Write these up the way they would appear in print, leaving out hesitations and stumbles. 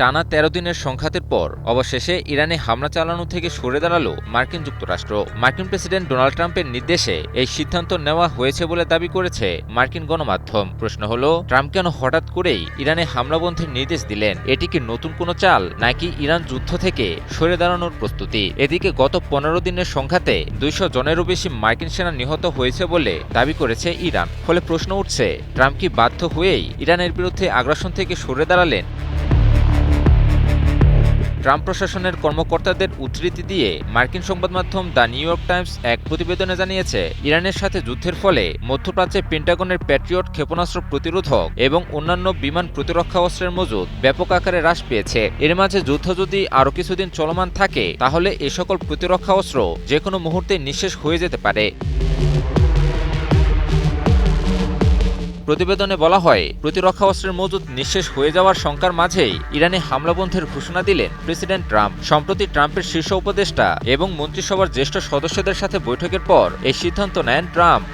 টানা ১৩ দিনের সংঘাতের পর অবশেষে ইরানে হামলা চালানো থেকে সরে দাঁড়ালো মার্কিন যুক্তরাষ্ট্র। মার্কিন প্রেসিডেন্ট ডোনাল্ড ট্রাম্পের নির্দেশে এই সিদ্ধান্ত নেওয়া হয়েছে বলে দাবি করেছে মার্কিন গণমাধ্যম। প্রশ্ন হলো, ট্রাম্প কেন হঠাৎ করেই ইরানে হামলা বন্ধের নির্দেশ দিলেন? এটি কি নতুন কোনো চাল, নাকি ইরান যুদ্ধ থেকে সরে দাঁড়ানোর প্রস্তুতি? এদিকে গত ১৫ দিনের সংঘাতে ২০০ জনেরও বেশি মার্কিন সেনা নিহত হয়েছে বলে দাবি করেছে ইরান। ফলে প্রশ্ন উঠছে, ট্রাম্প কি বাধ্য হয়েই ইরানের বিরুদ্ধে আগ্রাসন থেকে সরে দাঁড়ালেন? ট্রাম্প প্রশাসনের কর্মকর্তাদের উদ্ধৃতি দিয়ে মার্কিন সংবাদ মাধ্যম দ্য নিউ ইয়র্ক টাইমস এক প্রতিবেদনে জানিয়েছে, ইরানের সাথে যুদ্ধের ফলে মধ্যপ্রাচ্যে পেন্টাগনের প্যাট্রিয়ট ক্ষেপণাস্ত্র প্রতিরোধক এবং অন্যান্য বিমান প্রতিরক্ষা অস্ত্রের মজুদ ব্যাপক আকারে হ্রাস পেয়েছে। এর মাঝে যুদ্ধ যদি আরও কিছুদিন চলমান থাকে, তাহলে এ সকল প্রতিরক্ষা অস্ত্র যে কোনো মুহূর্তে নিঃশেষ হয়ে যেতে পারে। প্রতিবেদনে বলা হয়, প্রতিরক্ষা অস্ত্রের মজুদ নিঃশেষ হয়ে যাওয়ার শঙ্কার মাঝেই ইরানে হামলা বন্ধের ঘোষণা দিলেন প্রেসিডেন্ট ট্রাম্প। সম্প্রতি ট্রাম্পের শীর্ষ উপদেষ্টা এবং মন্ত্রিসভার জ্যেষ্ঠ সদস্যদের সাথে বৈঠকের পর এই সিদ্ধান্ত নেন ট্রাম্প।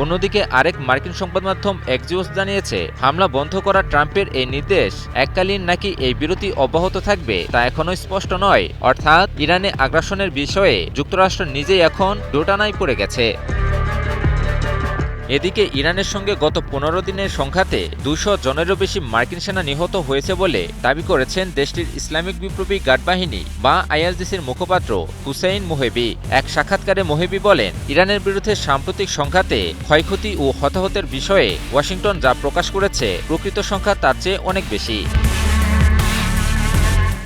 অন্যদিকে আরেক মার্কিন সংবাদ মাধ্যম এক্সিওস জানিয়েছে, হামলা বন্ধ করা ট্রাম্পের এই নির্দেশ এককালীন নাকি এই বিরতি অব্যাহত থাকবে তা এখনও স্পষ্ট নয়। অর্থাৎ ইরানে আগ্রাসনের বিষয়ে যুক্তরাষ্ট্র নিজেই এখন দোটানায় পড়ে গেছে। এদিকে ইরানের সঙ্গে গত ১৫ দিনের সংঘাতে ২০০ জনেরও বেশি মার্কিন সেনা নিহত হয়েছে বলে দাবি করেছেন দেশটির ইসলামিক বিপ্লবী গার্ড বাহিনী বা আইআরজিসির মুখপাত্র হুসেইন মোহেবি। এক সাক্ষাৎকারে মোহেবি বলেন, ইরানের বিরুদ্ধে সাম্প্রতিক সংঘাতে ক্ষয়ক্ষতি ও হতাহতের বিষয়ে ওয়াশিংটন যা প্রকাশ করেছে, প্রকৃত সংখ্যা তার চেয়ে অনেক বেশি।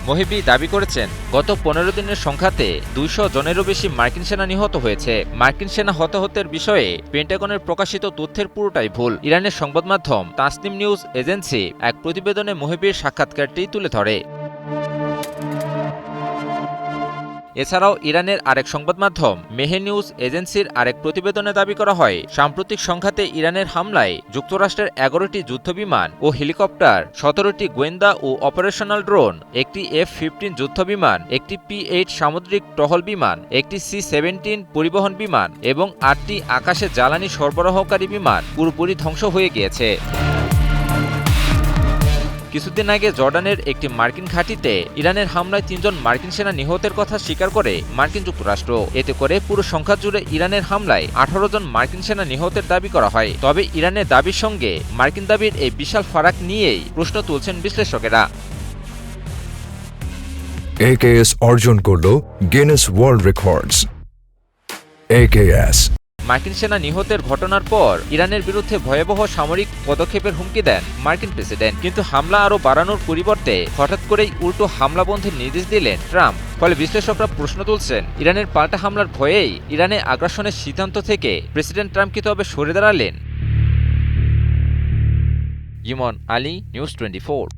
মোহেবি দাবি করেছেন, গত ১৫ দিনের সংঘাতে ২০০ জনেরও বেশি মার্কিন সেনা নিহত হয়েছে। মার্কিন সেনা হতাহতের বিষয়ে পেন্টাগনের প্রকাশিত তথ্যের পুরোটাই ভুল। ইরানের সংবাদ মাধ্যম তাসনিম নিউজ এজেন্সি এক প্রতিবেদনে মোহেবির সাক্ষাৎকারটি তুলে ধরে। এছাড়াও ইরানের আরেক সংবাদ মাধ্যম মেহে নিউজ এজেন্সির আরেক প্রতিবেদনে দাবি করা হয়, সাম্প্রতিক সংঘাতে ইরানের হামলায় যুক্তরাষ্ট্রের ১১টি যুদ্ধবিমান ও হেলিকপ্টার, ১৭টি গোয়েন্দা ও অপারেশনাল ড্রোন, একটি F-15 যুদ্ধবিমান, একটি P-8 সামুদ্রিক টহল বিমান, একটি C-17 পরিবহন বিমান এবং ৮টি আকাশে জ্বালানি সরবরাহকারী বিমান পুরোপুরি ধ্বংস হয়ে গিয়েছে। কিছুদিন আগে জর্ডানের একটি মার্কিন ঘাঁটিতে ইরানের হামলায় ৩ জন মার্কিন সেনা নিহতের কথা স্বীকার করে মার্কিন যুক্তরাষ্ট্র। এতে করে পুরো সংখ্যা জুড়ে ইরানের হামলায় ১৮ জন মার্কিন সেনা নিহতের দাবি করা হয়। তবে ইরানের দাবির সঙ্গে মার্কিন দাবির এই বিশাল ফারাক নিয়েই প্রশ্ন তুলছেন বিশ্লেষকেরা। AKS অর্জন করল গিনেস ওয়ার্ল্ড রেকর্ডস। AKS মার্কিন সেনা নিহতের ঘটনার পর ইরানের বিরুদ্ধে ভয়াবহ সামরিক পদক্ষেপের হুমকি দেন মার্কিন প্রেসিডেন্ট। কিন্তু হামলা আরও বাড়ানোর পরিবর্তে হঠাৎ করেই উল্টো হামলা বন্ধের নির্দেশ দিলেন ট্রাম্প। ফলে বিশ্লেষকরা প্রশ্ন তুলছেন, ইরানের পাল্টা হামলার ভয়েই ইরানে আগ্রাসনের সিদ্ধান্ত থেকে প্রেসিডেন্ট ট্রাম্প কি তবে সরে দাঁড়ালেন? ইমন আলী, নিউজ 24।